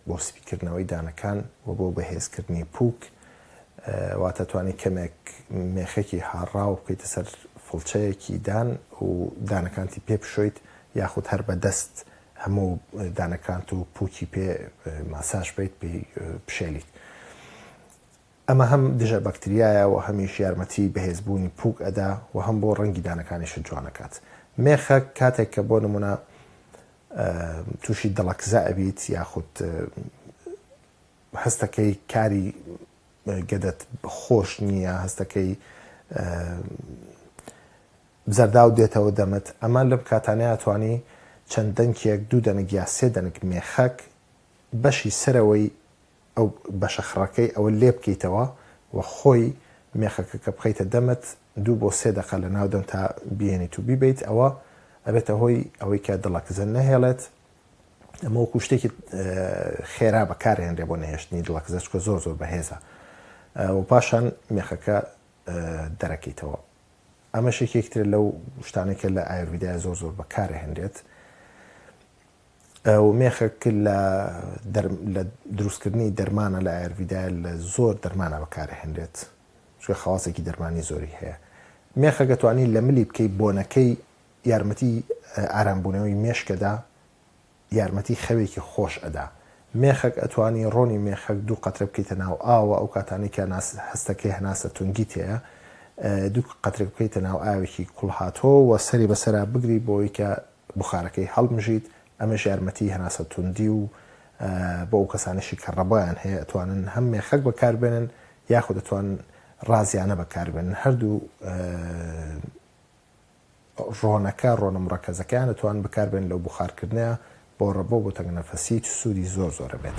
بۆ سپیکردنەوەی دانەکان و بۆ بەهێزکردنی پووک. واتە توانی کەمێک مێخێکی هاڕاو بکەیتە سەر فڵچەیەکی دان و دانەکانتی پێ بشۆیت، یاخود هەر بە دەست هەموو دانەکانت و پووکی پێ ماساژ بیت پێی بشێلیت. ئەمە هەم دژە بەکتریایە و هەمیش یارمەتی بەهێزبوونی پووک ئەدا و هەم بۆ ڕەنگی دانەکانیش جوانەکات. مێخەک کاتێک کە بۆ نمونە تووشی دڵەکزە ئەبیت یاخود هەستەکەی کاری گەدەت خۆش نییە، هەستەکەی زەردا و دێتەوە دەمت، ئەمە لەم کاتانەیە توانی چەند دەنگێک دوو دەنگ یا سێ دەنگ مێخەک بەشی سەرەوەی ئەو بەشە خڕەکەی ئەوە لێ بکەیتەوە و خۆی مێخەکە کە بخەیتە دەمت 2 بۆ 3 دقە لە ناودەم تا بێنیت و بیبیت ئەوە ئەبێتە هۆی ئەوەی کە دڵەکزن نەهێڵێت ئەمە وەکو شتێکی خێرا بەکارهێنرێ بۆ نەهێشتنی دڵەکزە چکە زۆر زۆر بەهێزە و پاشان مێخەکە دەرەکەیتەوە. ئەمە شێکێکتر لەو شتانێکە لە ئایورویدای زۆر زۆر بەکارهێنرێت و مێخەک لە دروستکردنی دەرمانە لە ئایورویدای لە زۆر دەرمانە بەکارهێنرێت چکە خەواسێکی دەرمانی زۆری هەیە. مێخە دەتوانین لە ملی بکەی بۆنەکەی یارمەتی ئارامبوونەوەی مێشکەدا یارمەتی خەوێکی خۆش ئەدا. مێخەک ئەتوانی ڕۆنی مێخەک 2 قەترە بکەیتە ناو ئاوە ئەو کاتانی کە هەستەکەی هەناسە تونگیت هەیە 2 قەترە بکەیتە ناو ئاوێکی کوڵهاتۆ و سەری بەسەرا بگری بۆی کە بخارەکەی هەڵمژیت ئەمەش یارمەتی هەناسە توندی و بۆ ئەو کەسانشی کە ڕەبایان هەیە ئەتوانن هەم مێخەک بەکاربێنن یاخود دەتوانن ڕازیانە بەکاربێنن هەردوو ڕۆنە مڕەکەزەکەیان دەتوان بەکاربێن لەو بخارکردنەوە بۆ ڕەبۆ بۆ تەنگنەفەسی سوودی زۆر زۆرە بێت.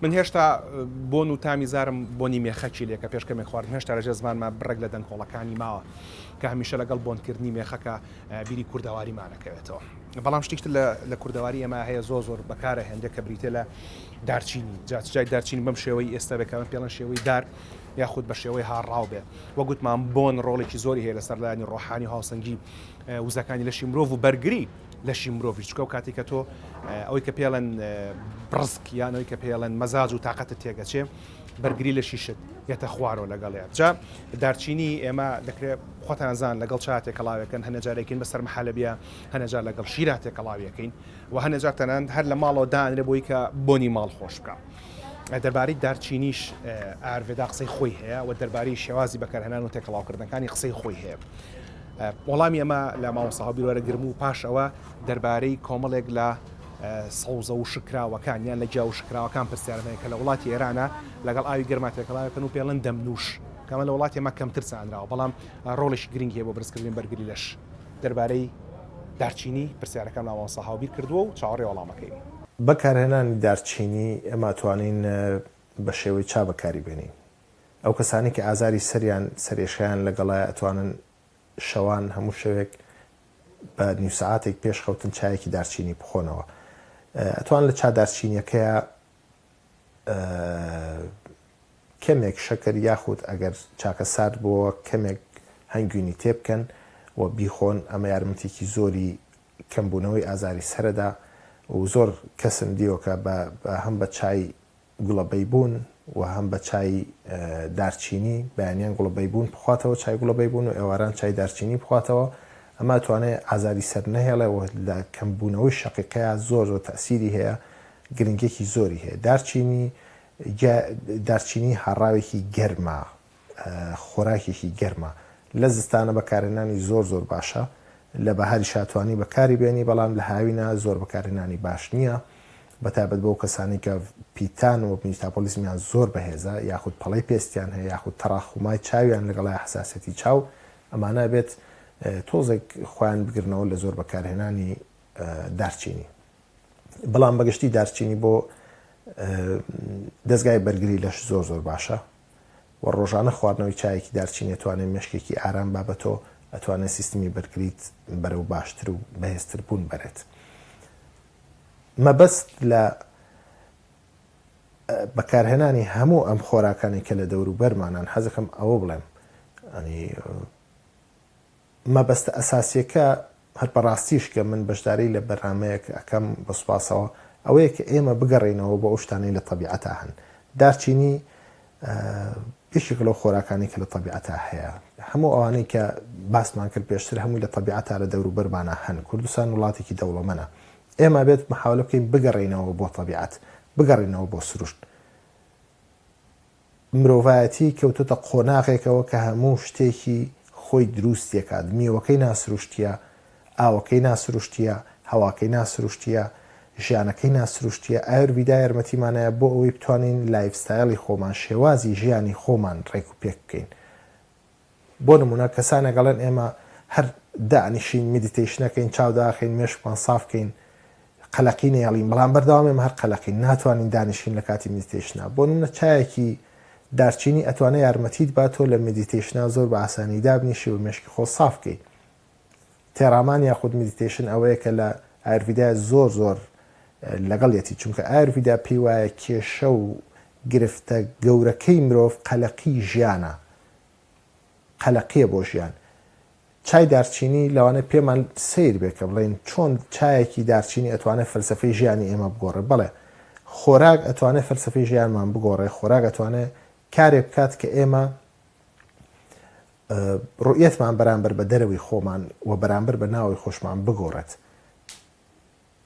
من هێشتا بۆن و تامیزارم بۆنی مێخەکی لێکە پێشکەمێک خواردن هێشتا لەژێ زمانمان بڕێک لە دەنگۆڵەکانی ماوە کە هەمیشە لەگەڵ بۆنکردنی مێخەکە بیری کوردەواریمانەکەوێتەوە. بەڵام شتێکتر لە کوردەواری ئەمە هەیە زۆر زۆر بەکارە هێندێک کە بریتە لە دارچینی جای دارچین بەم شێوەی ئێستا بێکەوە پێڵەن شێوەی دار یاخود بە شێوەی هاڕاو بێ وەگوتمان بۆن ڕۆڵێکی زۆری هەیە لە سەرلایانی ڕۆحانی هاوسەنگی وزەکانی لەشی مرۆڤ و بەرگری لەشی مرۆڤ چکە و کاتی کە تۆ ئەوەی کە پێڵەن بڕسک یانەوەی کە پێڵەن مەزاج و تااقەتت تێگەچێ بەرگری لە شیشت یەتە خوارەوە لەگەڵەیە جا دارچینی ئێمە دەکرێت خۆتانزان لەگەڵ چاتێک کەڵاوەکەن هەنەجارێکین بەسەر مەحەلەبیە هەنەجار لەگەڵ شیراتێک کەڵاویەکەین و هەنەجار تەنانەت هەر لە ماڵەوە دانرێ بۆی کە بۆنی ماڵ خۆش بکە. دەربارەی دارچینیش ئاروێدا قسەی خۆی هەیە و دەربارەی شێوازی بەکارهێنان و تێکەڵاوکردنەکانی قسەی خۆی هەیە. وەڵامی ئەمە لە مامۆستا بیرۆرەگرم و پاشەوە دەربارەی کۆمەڵێک لە سەوزە و شکراوەکان یان لە جیا و شکراوەکان پرسیارەکە لە وڵاتی ئێرانە لەگەڵ ئاوی گەرماتێکەڵاوەکەن و پێڵەن دەمنوش کەمە لە وڵاتی ئەمە کەمتر ساندراوە بەڵام ڕۆڵێکی گرنگ هەیە بۆ بەرزکردن بەرگری لەش. دەربارەی دارچینی پرسیارەکان لە مامۆستا هاوبیر کردووە و چاوەڕێ وەڵامەکەی. بەکارهێنانی دارچینی ئەمە توانین بە شێوەی چا بەکاری بێنین. ئەو کەسانی کە ئازاری سەریان سەرێشیان لەگەڵای ئەتوانن شەوان هەموو شەوێک بە نیو سەعاتێک پێش خەوتن چایەکی دارچینی بخۆنەوە. ئەتوان لە چا دارچینیەکەیە کەمێک شەکر یاخود ئەگەر چاکە سارد بووە کەمێک هەنگوینی تێبکەن و بیخۆن ئەمە یارمەتێکی زۆری کەمبوونەوەی ئازاری سەرەدا و زۆر کەسم دیوەکە هەم بە چای گوڵەبەی بوون و هەم بە چای دارچینی بەیانیان گوڵەبەی بوون بخواتەوە چای گوڵەبەی بوون و ئێواران چای دارچینی بخواتەوە ئەمە توانێت ئازاری سەر نەهێڵێەوە لە کەمبوونەوەی شەقیقەیە زۆر تەسیری هەیە، گرنگێکی زۆری هەیە. دارچینی هەڕاوێکی گەرمە، خۆراکێکی گەرمە، لە زستانە بەکارهێنانی زۆر باشە، لە بەهاری شاتوانی بەکاری بێنی، بەڵام لە هاوینە زۆر بەکارهێنانی باش نییە، بەتابەت بەو کەسانی کە پیتان و میتاپۆلیزمیان زۆر بەهێزە، یاخود پەڵەی پێستیان هەیە، یاخود تەڕاخومای چاویان لەگەڵای حساسەتی چاو، ئەمانە بێت تۆزێک خۆیان بگرنەوە لە زۆر بەکارهێنانی دارچینی. بەڵام بەگشتی دارچینی بۆ دەستگای بەرگری لەش زۆر باشە و ڕۆژانە خواردنەوەی چایەکی دارچینی ئەتوانێت مێشکێکی ئارام بابەتۆ ئەتوانێت سیستمی بەرگریت بەرەو باشتر و بەهێزتر بوون بەرێت. مەبەست لە بەکارهێنانی هەموو ئەم خۆراکانی کە لە دەور و بەرمانان حەزەکەم ئەوە بڵێم، مەبەستە ئەساسیەکە هەر بەڕاستیش کە من بەشداری لە بەرنامەیەک ئەەکەم بە سوپاسەوە ئەوەیە کە ئێمە بگەڕێنەوە بۆ ئەو شتانەی لە تەبیعەتە هەن. دارچینی یەکێک لەو خۆراکانی کە لە تەبیعەتە هەیە، هەموو ئەوانەی کە باسمان کرد پێشتر هەمووی لە تەبیعەتە لە دەور و بەرمانە هەن. کوردستان وڵاتێکی دەوڵەمەنە، ئێمە بێت محاولە بکەین بگەڕێنەوە بۆ تەبیعەت، بگەڕێنەوە بۆ سروشت. مرۆڤایەتی کەوتوتە قۆناغێکەوە کە هەموو شتێکی خۆی دروستێکات، میوەکەی ناسروشتیە، ئاوەکەی ناسروشتیە، هەواکەی ناسروشتیە، ژیانەکەی ناسروشتیە. ئاورویدا یارمەتیمانەیە بۆ ئەوەی بتوانین لایفستایلی خۆمان، شێوازی ژیانی خۆمان ڕێک و پێک بکەین. بۆ نمونە کەسانە گەڵێن ئێمە هەر دانیشین میدیتیشنەکەین، چاوداخین، مێشکمان سافکەین، قەلەقی نێڵین، بەڵام بەردەوام ئێمە هەر قەلەقین، ناتوانین دانیشین لە کاتی میدیتیشنە. بۆ نمونە چایەکی دارچینی ئەتوانێت یارمەتیت باتۆ لە میدیتیشنە زۆر بە ئاسانی دابنیشی و مێشکی خۆ سافکەی. تێرامان یاخود میدیتیشن ئەوەیە کە لە ئارویدا زۆر لەگەڵیەتی، چونکە ئارویدا پێی وایە کێشە و گرفتە گەورەکەی مرۆڤ قەلەقی ژیانە، قەلەقیە بۆ ژیان. چای دارچینی لەوانە پێمان سیر بێ کە بڵێن چۆن چایەکی دارچینی ئەتوانێت فەلسەفەی ژیانی ئێمە بگۆڕێ. بەڵێ خۆراک ئەتوانێت فەلسەفەی ژیانمان بگۆڕێ، خۆراک ئەتوانێت کارێک بکات کە ئێمە ڕوئیەتمان بەرامبەر بە دەرەوەی خۆمان و بەرامبەر بە ناوی خۆشمان بگۆڕێت.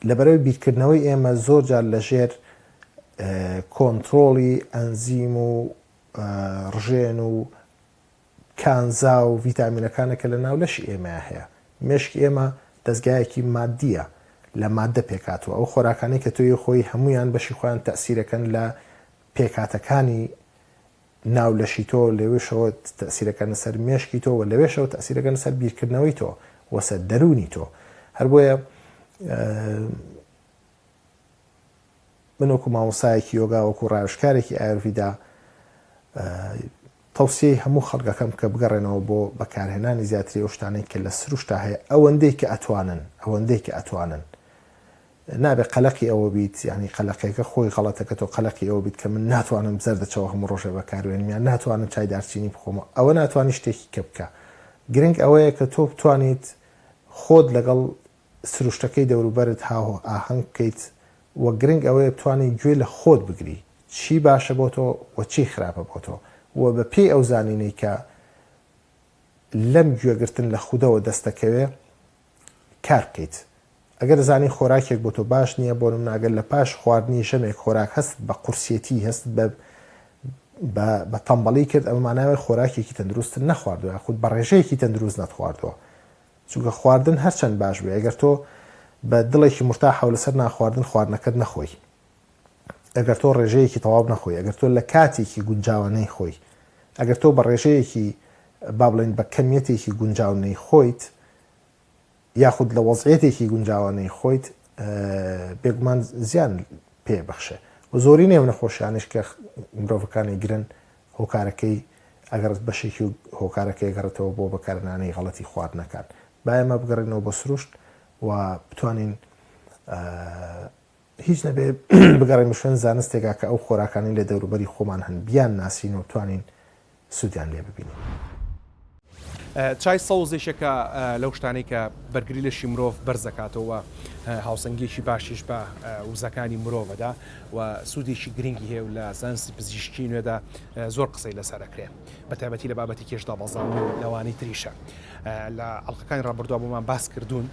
لەبەرەوەی بیرکردنەوەی ئێمە زۆرجار لەژێر کۆنتترۆڵی ئەنزیم و ڕژێن و کانزا و ڤیتامینەکانە کە لە ناو لەشی ئێمە هەیە. مێشکی ئێمە دەستگایەکی مادیە، لە مادە پێکاتوە. ئەو خۆراکانی کە تۆی خۆی هەمویان بەشی خۆیان تەسیرەکەن لە پێکاتەکانی ناو لەشی تۆ، لەوێشەوە تەسیرەکەن سەر مێشکی تۆ و لەوێشەوە تەسیرەکەن سەر بیرکردنەوەی تۆ وەسە دەرونی تۆ. هەر بۆیە من وەکو مامۆسایەکی یۆگا، وەکو ڕاوشکارێکی ئارویدا، تەوسیەی هەموو خەڵکەکەم کە بگەڕێنەوە بۆ بەکارهێنانی زیاتری ئەو شتانەی کە لە سروشتا هەیە، ئەوەندەی کە ئەتوانن. نابێت قەلەقی ئەوە بیت، یعنی قەلەقێکە خۆی غەڵەتەکە تۆ قەلەقی ئەوە بیت کە من ناتوانم زەردەچەوە هەموو ڕۆژە بەکارێنم، یان ناتوانم چای دارچینی بخۆمە. ئەوە ناتوانانی شتێکی کە بکە. گرنگ ئەوەیە کە تۆ بتوانیت خۆت لەگەڵ سروشتەکەی دەوروبەرت ئاهەنگ بکەیت، و گرنگ ئەوەیە بتوانیت گوێ لە خۆت بگری، چی باشە بۆ تۆ و چی خراپە بۆ تۆ، و بە پێی ئەو زانینەی کە لەم گوێگرتن لە خودەوە دەستەکەوێ کار بکەیت. ئەگەر زانی خۆراکێک بۆ تۆ باش نییە، بۆ نمونەگەر لە پاش خواردنی ژەمێک خۆراک هەست بە قورسێتی، هەست بە تەمبەڵی کرد، ئەمە ماناوێت خۆراکێکی تەندروست نەخواردووە، خود بە ڕێژەیەکی تەندروست نەتخواردووە. چونکە خواردن هەرچەند باش بێ، ئەگەر تۆ بە دڵێکی مرتاحە و لەسەر ناخواردن خواردنەکەت نەخۆی، ئەگەر تۆ ڕێژەیەکی تەواو نەخۆی، ئەگەر تۆ لە کاتێکی گونجاوە نەیخۆی، ئەگەر تۆ بە ڕێژەیەکی با بڵێن بە کەمیەتێکی گونجاو نەیخۆیت، یاخود لە وەزعیەتێکی گونجاوانەی خۆیت، بێگومان زیان پێبەخشێ. و زۆری نێو نەخۆشیانش کە مرۆڤەکانی گرن هۆکارەکەی ئەگەر بەشێکی هۆکارەکەی گەڕێتەوە بۆ بەکارهێنانی غەڵەتی خواردنەکان. با ئێمە بگەڕێنەوە بە سروشت و بتوانین هیچ نەبێ بگەڕێمە شوێن زانستێکا کە ئەو خۆراکانی لە دەوروبەری خۆمان هەن بیان ناسین و بتوانین سوودیان لێ ببینین. چای سەوزێکێکە لەو شتانەی کە بەرگری لەشی مرۆڤ بەرزەکاتەوە هاوسەنگێکی باشیش بە وزەکانی مرۆڤەدا و سوودێکی گرنگی هەیە و لە زانستی پزیشکی نوێدا زۆر قسەی لەسەرەکرێ بە تایبەتی لە بابەتی کێشدا بەزان و لەوانەی تریشە لە ئەڵلقەکانی ڕابردووە بۆمان باس کردوون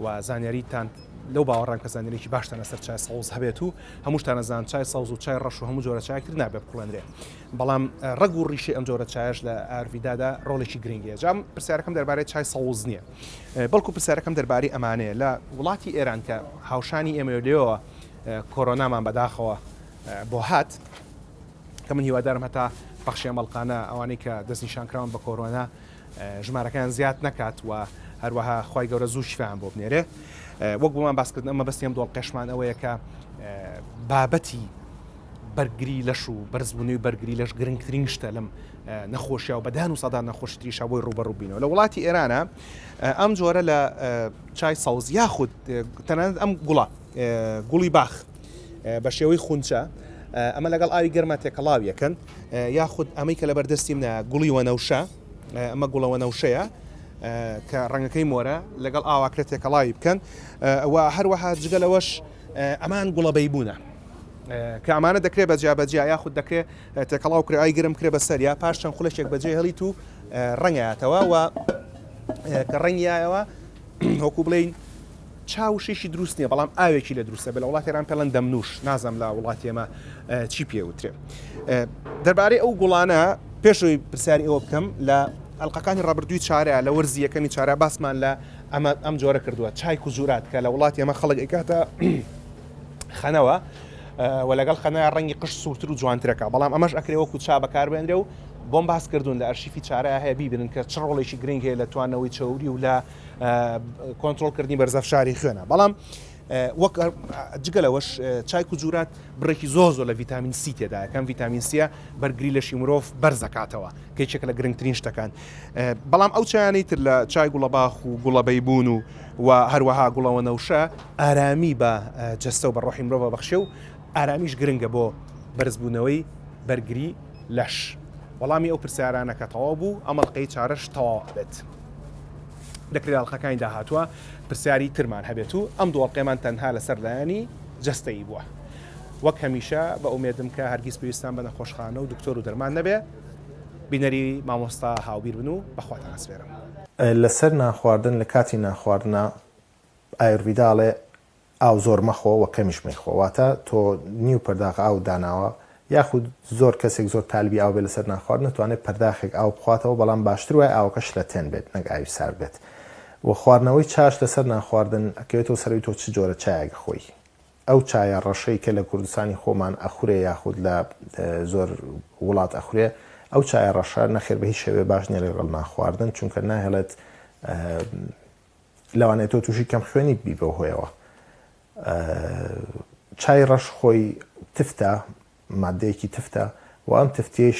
و زانیاریتان لەو باوەڕان کە زانیارێکی باشتانە سەر چای سەوز هەبێت و هەمووشتانە زان چای سەوز و چای ڕەش و هەموو جۆرە چایەکتر نابێت بقڵێنرێ بەڵام ڕەگ و ڕیشی ئەم جۆرە چایش لە ئارویدادا ڕۆڵێکی گرنگیە جام پرسیارەکەم دەربارەی چای سەوز نییە بەڵکو پرسیارەکەم دەربارەی ئەمانەیە لە وڵاتی ئێران کە هاوشانی ئێمە لێەوە کۆرۆنامان بەداخەوە بۆ هات کە من هیوادارم هەتا بەخشی ئەمەڵقانە ئەوانەی کە دەستنیشانکراون بە کۆرۆنا ژمارەکان زیاد نەکات و هەروەها خی گەورە زوو شیفیان بۆ بنێرێ وەک بۆمان باسکردن ئەمە بەستیم دۆڵ قەشمان ئەوەیە کە بابەتی بەرگری لەش و بەرزبوونی و بەرگری لەش گرنگترین شتە لەم نەخۆشیە و بەدان و سەدا نەخۆشتریشە بۆی ڕوبەڕووبینەوە لە وڵاتی ئێرانە ئەم جۆرە لە چای سەوز یاخود تەنانەت ئەم گوڵی باخ بە شێوەی خونچە ئەمە لەگەڵ ئاوی گەرمە تێکەڵاویەکەن یاخود ئەمەی کە لە بەردەستیم گوڵی وەنەوشە ئەمە گوڵەوە نەوشەیە کە ڕەنگەکەی مۆرە لەگەڵ ئاواکرێت تێکەڵاوی بکەن و هەروەها جگەلەوەش ئەمان گوڵەبەی بوونە کە ئەمانە دەکرێت بە جیابەجیا یاخود دەکرێت تێکەڵاو کرێ ئای گرم کرێ بەسەر یا پاش چەند خولەشێک بەجێ هەڵیت و ڕەنگایەتەوە و کە ڕەنگیایەوە هۆکو بڵین چاوشێکی دروست نییە بەڵام ئاوێکی لە دروستە بە لە وڵاتی ئێران پێڵەن دەمنوش نازەم لە وڵاتی ئێمە چی پێوترێ دەربارەی ئەو گوڵانە پێشەوەی پرسیاری ئەوە بکەم لە ئەلقەکانی ڕابردووی چارە لە وەرزی یەکەمی چارە باسمان لە ئەم جۆرە کردووە چای کوزورات کە لە وڵاتی ئەمە خەڵک ئەکاتە خەنەوە و لەگەڵ خەنای ڕەنگی قش سوورتر و جوانترەکە بەڵام ئەمەش ئەکرێ وەکو چا بەکاربێنرێ و بۆم باس کردوون لە ئەرشیفی چارە هەیە بیبن کە چ ڕۆڵێکی گرنگ هەیە لە توانەوەی چاوری و لە کۆنتترۆلکردنی بەرزەفشاری خوێنە بەڵام وەک جگەلەوەش چای کوجورات بڕێکی زۆر لە ڤیتامین سی تێدا یەکەم ڤیتامین سیە بەرگری لەشی مرۆڤ بەرزەکاتەوە کەیچێکە لە گرنگترین شتەکان بەڵام ئەو چایانەی تر لە چای گوڵەباخ و گوڵەبەی بوون و هەروەها گوڵەوە نەوشە ئارامی بە جەستە و بە ڕۆحی مرۆڤ بەخشێ و ئارامیش گرنگە بۆ بەرزبوونەوەی بەرگری لەش وەڵامی ئەو پرسیارانەکە تەواو بوو ئەمەڵقەی چارەش تەواو بێت دەکرێت ئەڵلقەکانی داهاتووە پرسیاری ترمان هەبێت و ئەم دووەڵقێمان تەنها لەسەر لایەنی جەستەیی بووە وەک هەمیشە بە ئومێدم کە هەرگیز پێویستان بە نەخۆشخانە و دکتۆر و دەرمان نەبێ بینەری مامۆستا هاوبیر بن و بەخواتان ئەسپێرم لەسەر ناخواردن لە کاتی ناخواردنە ئایرویداڵێ ئاو زۆر مەخۆ و کەمیش مەیخۆواتە تۆ نیو پەرداخ ئاو داناوە یاخود زۆر کەسێک زۆر تالبی ئاو بێ لەسەر ناخواردن توانێت پەرداخێک ئاو بخواتەوە بەڵام باشتر وای ئاوکەش لە تێن بێت نەک ئاوی سار بێت و خواردنەوەی چاش لەسەر ناخواردن ئەکەوێتەوە سەروی تۆ چ جۆرە چایەک خۆی ئەو چایە ڕەشەی کە لە کوردستانی خۆمان ئەخورێ یاخود لە زۆر وڵات ئەخورێ ئەو چایە ڕەشە نەخێر بە هیچ شێوێ باش نیە لەگەڵ ناخواردن چونکە ناهێڵێت لەوانێت تۆ تووشی کەم خوێنی بی بە هۆیەوە چای ڕەش خۆی تفتە مادەیەکی تفتە و ئەم تفتێش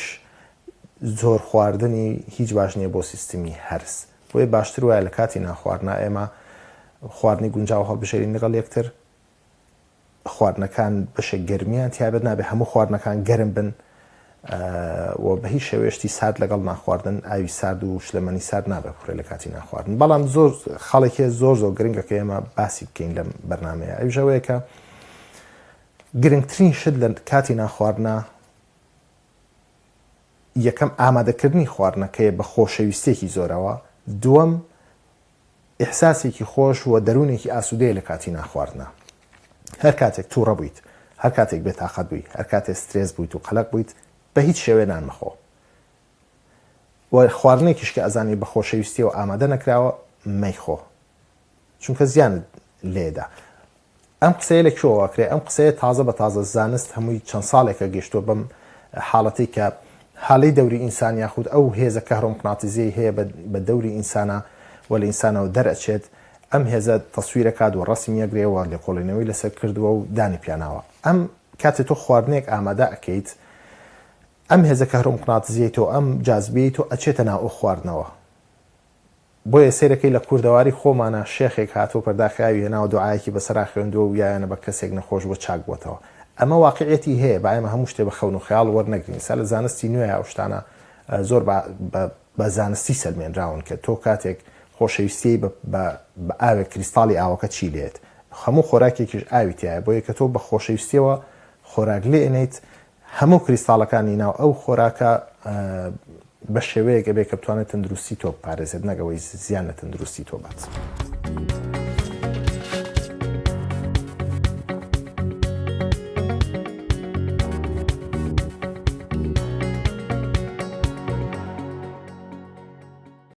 زۆر خواردنی هیچ باش نییە بۆ سیستمی هەرس بۆیە باشتر وایە لە کاتی ناخواردنا ئێمە خواردنی گونجاو هەڵبژێرین لەگەڵ یەکتر خواردنەکان بەشێک گەرمیان تیابێت نابێ هەموو خواردنەکان گەرم بن و بە هیچ شێوێشتی سارد لەگەڵ ناخواردن ئاوی سارد و شلەمەنی سارد نابێ بخورێ لە کاتی ناخواردن بەڵام زۆر خەڵێکی زۆر گرنگە کە ئێمە باسی بکەین لەم بەرنامەیە ئەوژەوەیە کە گرنگترین شت لە کاتی ناخواردنە یەکەم ئامادەکردنی خواردنەکەی بە خۆشەویستێکی زۆرەوە دووەم ئیحساسێکی خۆش و دەروونێکی ئاسوودەیە لە کاتی ناخواردنە هەر کاتێک تووڕە بوویت هەر کاتێک بێتاقەت بووی هەر کاتێک سترێس بوویت و قەلەق بوویت بە هیچ شێوێ نان مەخۆ و خواردنێکیش کە ئەزانی بە خۆشەویستی و ئامادە نەکراوە مەیخۆ چونکە زیانت لێدا ئەم قسەیە لە کۆواکرێ ئەم قسەیە تازە بە تازە زانست هەمووی چەند ساڵێکە گەشتووە بەم حاڵەتی کە حاڵەی دەوری ئینسان یاخود ئەو هێزە کەهرۆمقناتیزیی هەیە بە دەوری ئینسانە و لە ئینسانەوە دەرئەچێت ئەم هێزە تەسویرەکات و ڕەسمی یەکرێەوە لە کۆڵینەوەی لەسەر کردووە و دانی پیاناوە ئەم کاتێ تۆ خواردنێک ئامادە ئەکەیت ئەم هێزە کەهرۆمقناتیزیی تۆ ئەم جازبەی تۆ ئەچێتە ناو ئەو خواردنەوە بۆیە سیرەکەی لە کوردەواری خۆمانە شێخێک هاتووە پەرداخیاوی هێناوە دوعایەکی بەسەرا خوێندووە و یایەنە بە کەسێک نەخۆش بۆ چاک بووەتەوە ئەمە واقعەتی هەیە با ئێمە هەموو شتێ بە خەون و خەیاڵ وەرنەگرین سا لە زانستی نوێ ئەو شتانە زۆر بە بە زانستی سەلمێنراون کە تۆ کاتێک خۆشەویستی بە ئاوێک کریستاڵی ئاوەکە چی لێت هەموو خۆراکێکیش ئاویتیایە بۆیە کە تۆ بە خۆشەویستیەوە خۆراک لێنیت هەموو کریستاڵەکانی ناو ئەو خۆراکە بە شێوەیەک ئەبێ کە بتوانێت تەندروستی تۆ پارێزێت نەگەوەی زیان لە تەندروستی تۆ بات.